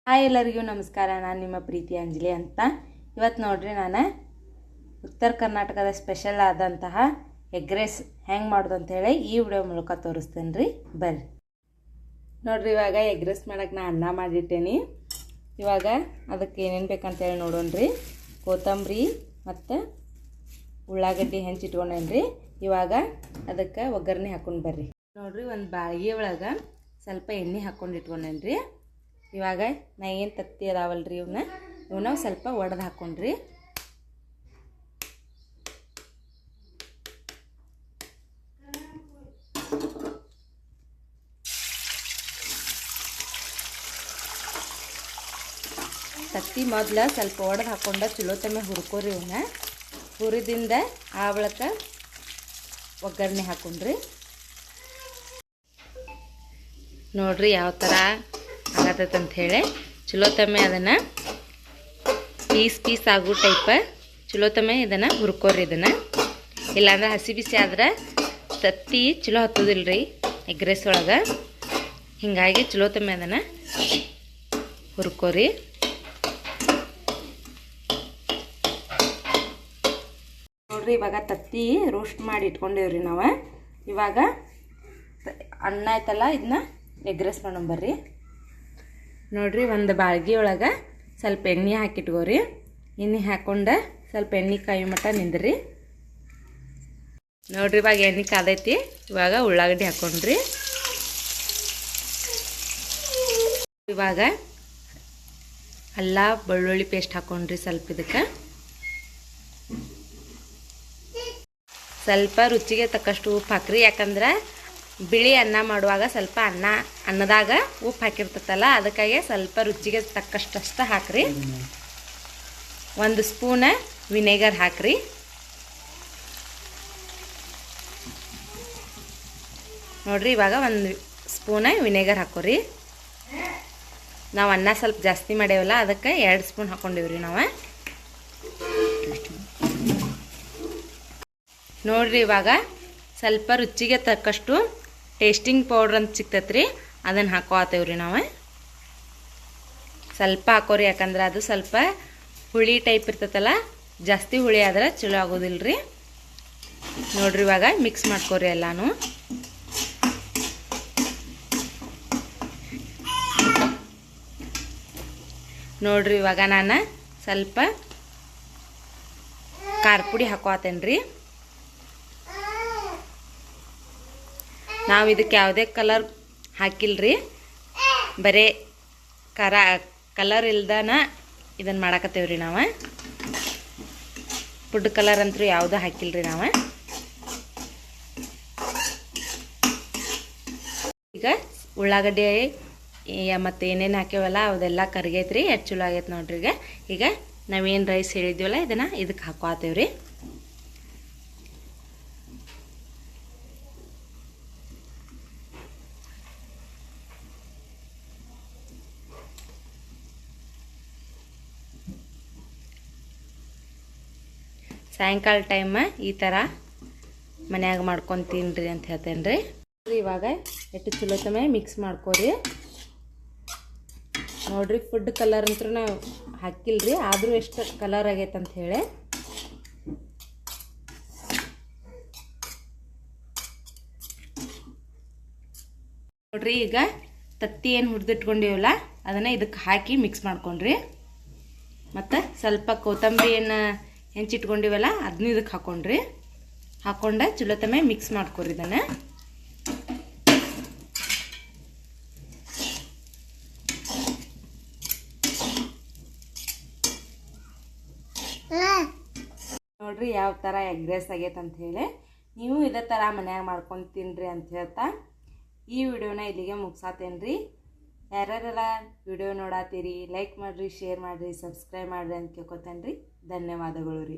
Hi ಎಲ್ಲರಿಗೂ ನಮಸ್ಕಾರ. ನಾನು ನಿಮ್ಮ ಪ್ರೀತಿ ಅಂಜಲಿ ಅಂತ. ಇವತ್ತು ನೋಡ್ರಿ ನಾನು ಉತ್ತರ ಕರ್ನಾಟಕದ ಸ್ಪೆಷಲ್ ಆದಂತಹ ಎಗ್ ರೈಸ್ ಹೆಂಗೆ ಮಾಡೋದು ಅಂತೇಳಿ ಈ ವಿಡಿಯೋ ಮೂಲಕ ತೋರಿಸ್ತೇನೆ ರೀ. ಬರ್ರಿ ನೋಡ್ರಿ, ಇವಾಗ ಎಗ್ ರೈಸ್ ಮಾಡೋಕೆ ನಾನು ಅನ್ನ ಮಾಡಿಟ್ಟೇನಿ. ಇವಾಗ ಅದಕ್ಕೆ ಏನೇನು ಬೇಕಂತೇಳಿ ನೋಡೋಣ್ರಿ. ಕೊತ್ತಂಬರಿ ಮತ್ತು ಉಳ್ಳಾಗಡ್ಡಿ ಹೆಂಚಿಟ್ಕೊಂಡೇನಿ ರೀ. ಇವಾಗ ಅದಕ್ಕೆ ಒಗ್ಗರಣೆ ಹಾಕೊಂಡು ಬರ್ರಿ. ನೋಡ್ರಿ, ಒಂದು ಬಾಳಿಗೆ ಒಳಗೆ ಸ್ವಲ್ಪ ಎಣ್ಣೆ ಹಾಕ್ಕೊಂಡು ಇಟ್ಕೊಂಡೇನಿ ರೀ. ಇವಾಗ ನಾ ಏನು ತತ್ತಿ ಅದಾವಲ್ರಿ ಇವನ್ನ ಸ್ವಲ್ಪ ಒಡೆದು ಹಾಕ್ಕೊಂಡ್ರಿ. ತತ್ತಿ ಮೊದಲು ಸ್ವಲ್ಪ ಒಡೆದು ಹಾಕ್ಕೊಂಡ ಚಲೋ ತಮ್ಮೆ ಹುರ್ಕೋರಿ. ಇವನ್ನ ಹುರಿದಿಂದ ಆ ಬಳಿಕ ಒಗ್ಗರಣೆ ಹಾಕ್ಕೊಂಡ್ರಿ. ನೋಡ್ರಿ ಯಾವ ಥರ ಆಗತ್ತಂತ ಹೇಳಿ ಚಲೋ ತಮ್ಮೆ ಅದನ್ನು ಪೀಸ್ ಆಗೋ ಟೈಪ ಚಲೋ ತಮ್ಮೆ ಇದನ್ನು ಹುರ್ಕೋರಿ. ಇದನ್ನು ಇಲ್ಲಾಂದ್ರೆ ಹಸಿ ಬಿಸಿ ಆದ್ರೆ ತತ್ತಿ ಚಲೋ ಹತ್ತೋದಿಲ್ಲ ರೀ ಎಗ್ ರೈಸ್ ಒಳಗೆ. ಹೀಗಾಗಿ ಚಲೋ ತಮ್ಮೆ ಅದನ್ನು ಹುರ್ಕೋರಿ. ನೋಡ್ರಿ, ಇವಾಗ ತತ್ತಿ ರೋಸ್ಟ್ ಮಾಡಿ ಇಟ್ಕೊಂಡೇವ್ರಿ ನಾವು. ಇವಾಗ ಅನ್ನ ಆಯ್ತಲ್ಲ, ಇದನ್ನ ಎಗ್ ರೈಸ್ ಮಾಡೋಂಬರ್ರಿ. ನೋಡ್ರಿ, ಒಂದು ಬಾಳ್ಗಿ ಒಳಗೆ ಸ್ವಲ್ಪ ಎಣ್ಣೆ ಹಾಕಿಟ್ಕೋರಿ. ಎಣ್ಣೆ ಹಾಕ್ಕೊಂಡು ಸ್ವಲ್ಪ ಎಣ್ಣೆ ಕಾಯಿ ಮಟ್ಟ ನಿಂದ್ರಿ. ನೋಡ್ರಿ, ಇವಾಗ ಎಣ್ಣೆ ಕಾದೈತಿ. ಇವಾಗ ಉಳ್ಳಾಗಡ್ಡಿ ಹಾಕ್ಕೊಂಡ್ರಿ. ಇವಾಗ ಅಲ್ಲ ಬೆಳ್ಳುಳ್ಳಿ ಪೇಸ್ಟ್ ಹಾಕ್ಕೊಂಡ್ರಿ. ಸ್ವಲ್ಪ ಇದಕ್ಕೆ ಸ್ವಲ್ಪ ರುಚಿಗೆ ತಕ್ಕಷ್ಟು ಉಪ್ಪು ಹಾಕ್ರಿ. ಯಾಕಂದ್ರೆ ಬಿಳಿ ಅನ್ನ ಮಾಡುವಾಗ ಸ್ವಲ್ಪ ಅನ್ನದಾಗ ಉಪ್ಪು ಹಾಕಿರ್ತೈತಲ್ಲ, ಅದಕ್ಕಾಗಿ ಸ್ವಲ್ಪ ರುಚಿಗೆ ತಕ್ಕಷ್ಟಷ್ಟ ಹಾಕ್ರಿ. 1 ಸ್ಪೂನ್ ವಿನೆಗರ್ ಹಾಕ್ರಿ. ನೋಡ್ರಿ, ಇವಾಗ 1 ಸ್ಪೂನ್ ವಿನೆಗರ್ ಹಾಕೋರಿ. ನಾವು ಅನ್ನ ಸ್ವಲ್ಪ ಜಾಸ್ತಿ ಮಾಡೇವಲ್ಲ, ಅದಕ್ಕೆ 2 ಸ್ಪೂನ್ ಹಾಕ್ಕೊಂಡಿವ್ರಿ ನಾವು. ನೋಡ್ರಿ, ಇವಾಗ ಸ್ವಲ್ಪ ರುಚಿಗೆ ತಕ್ಕಷ್ಟು ಟೇಸ್ಟಿಂಗ್ ಪೌಡ್ರ್ ಅಂತ ಸಿಗ್ತೈತ್ರಿ, ಅದನ್ನು ಹಾಕೋತೇವ್ರಿ ನಾವು. ಸ್ವಲ್ಪ ಹಾಕೋರಿ, ಯಾಕಂದ್ರೆ ಅದು ಸ್ವಲ್ಪ ಹುಳಿ ಟೈಪ್ ಇರ್ತೈತಲ್ಲ, ಜಾಸ್ತಿ ಹುಳಿ ಆದ್ರೆ ಚಲೋ ಆಗೋದಿಲ್ಲ ರೀ. ನೋಡ್ರಿ, ಇವಾಗ ಮಿಕ್ಸ್ ಮಾಡ್ಕೋರಿ ಎಲ್ಲಾನು. ನೋಡ್ರಿ, ಇವಾಗ ನಾನು ಸ್ವಲ್ಪ ಖಾರ ಪುಡಿ ಹಾಕೋತೇನ್ರಿ. ನಾವು ಇದಕ್ಕೆ ಯಾವುದೇ ಕಲರ್ ಹಾಕಿಲ್ರಿ, ಬರೀ ಕಲರ್ ಇಲ್ದಾನ ಇದನ್ನು ಮಾಡಾಕತ್ತೇವ್ರಿ ನಾವು. ಫುಡ್ ಕಲರ್ ಅಂತೂ ಯಾವುದೂ ಹಾಕಿಲ್ರಿ ನಾವು. ಈಗ ಉಳ್ಳಾಗಡ್ಡಿ ಮತ್ತು ಏನೇನು ಹಾಕ್ಯವಲ್ಲ ಅದೆಲ್ಲ ಕರಿಗೈತ್ರಿ. ಎಷ್ಟು ಚಲೋ ಆಗೈತೆ ನೋಡ್ರಿ. ಈಗ ನಾವೇನು ರೈಸ್ ಹೇಳಿದ್ವಲ್ಲ ಇದನ್ನು ಇದಕ್ಕೆ ಹಾಕೋತೇವ್ರಿ. ಸಾಯಂಕಾಲ ಟೈಮ ಈ ಥರ ಮನ್ಯಾಗ ಮಾಡ್ಕೊಂಡು ತಿನ್ನಿರಿ ಅಂತ ಹೇಳ್ತೇನೆ ರೀ. ಇವಾಗ ಎಷ್ಟು ಚಲೋ ತಮ್ಮ ಮಿಕ್ಸ್ ಮಾಡ್ಕೋರಿ. ನೋಡ್ರಿ, ಫುಡ್ ಕಲರ್ ಅಂತೂ ನಾವು ಹಾಕಿಲ್ರಿ, ಆದರೂ ಎಷ್ಟು ಕಲರ್ ಆಗೈತೆ ಅಂತ ಹೇಳಿ. ನೋಡ್ರಿ, ಈಗ ತತ್ತಿ ಏನು ಹುರಿದಿಟ್ಕೊಂಡಿವಲ್ಲ ಅದನ್ನು ಇದಕ್ಕೆ ಹಾಕಿ ಮಿಕ್ಸ್ ಮಾಡ್ಕೊಂಡ್ರಿ. ಮತ್ತು ಸ್ವಲ್ಪ ಕೊತ್ತಂಬರಿಯನ್ನು ಹೆಂಚಿಟ್ಕೊಂಡಿವಲ್ಲ ಅದನ್ನ ಇದಕ್ಕೆ ಹಾಕ್ಕೊಂಡ್ರಿ. ಹಾಕ್ಕೊಂಡೆ ಚಲೋ ತಮ್ಮ ಮಿಕ್ಸ್ ಮಾಡ್ಕೊರಿ ಇದನ್ನು. ನೋಡ್ರಿ ಯಾವ ಥರ ಎಗ್ ರೈಸ್ ಆಗೈತೆ ಅಂತ ಹೇಳಿ. ನೀವು ಇದೇ ಥರ ಮನ್ಯಾಗ ಮಾಡ್ಕೊಂಡು ತಿನ್ನಿರಿ ಅಂತ ಹೇಳ್ತಾ ಈ ವಿಡಿಯೋನ ಇಲ್ಲಿಗೆ ಮುಗಿಸಾತೇನೆ ರೀ. ಯಾರ್ಯಾರೆಲ್ಲ ವಿಡಿಯೋ ನೋಡಾತೀರಿ ಲೈಕ್ ಮಾಡಿರಿ, ಶೇರ್ ಮಾಡಿರಿ, ಸಬ್ಸ್ಕ್ರೈಬ್ ಮಾಡಿರಿ ಅಂತ ಕೇಳ್ಕೊತೇನೆ ರೀ. ಧನ್ಯವಾದಗಳು ರೀ.